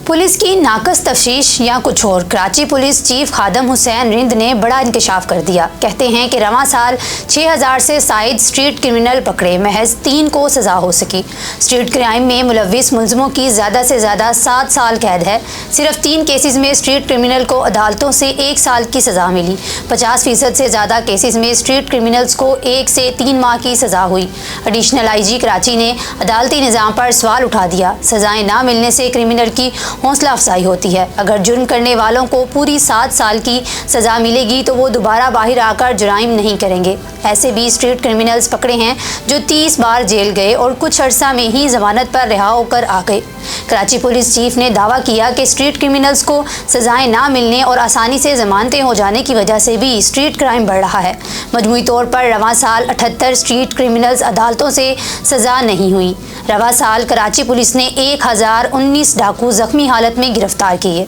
Police की नाकस तफ्तीश या कुछ और। कराची पुलिस चीफ खादम हुसैन रिंद ने बड़ा इंकशाफ कर दिया। कहते हैं कि रवां साल 6000 से साइड स्ट्रीट क्रिमिनल पकड़े, महज 3 को सजा हो सकी। स्ट्रीट क्राइम में मुलविस मुलजमों की ज़्यादा से ज़्यादा 7 साल कैद है। सिर्फ 3 केसेस में स्ट्रीट क्रिमिनल को अदालतों से 1 साल की सज़ा मिली। 50% से ज़्यादा केसेस में स्ट्रीट क्रिमिनल्स को 1 से 3 माह की सज़ा हुई। एडिशनल IG कराची ने अदालती निज़ाम पर सवाल उठा दिया। सज़ाएँ ना मिलने से क्रिमिनल की हौसला अफजाई होती है। अगर जुर्म करने वालों को पूरी 7 साल की सज़ा मिलेगी तो वो दोबारा बाहर आकर जुराइम नहीं करेंगे। ऐसे भी स्ट्रीट क्रिमिनल्स पकड़े हैं जो 30 बार जेल गए और कुछ अर्सा में ही जमानत पर रिहा होकर आ गए। कराची पुलिस चीफ ने दावा किया कि स्ट्रीट क्रिमिनल्स को सज़ाएं ना मिलने और आसानी से जमानतें हो जाने की वजह से भी स्ट्रीट क्राइम बढ़ रहा है। मजमूई तौर पर रवां साल 78 स्ट्रीट क्रिमिनल्स अदालतों से सज़ा नहीं हुई। रवां साल कराची पुलिस ने 1019 डाकू जख्मी हालत में गिरफ्तार किए।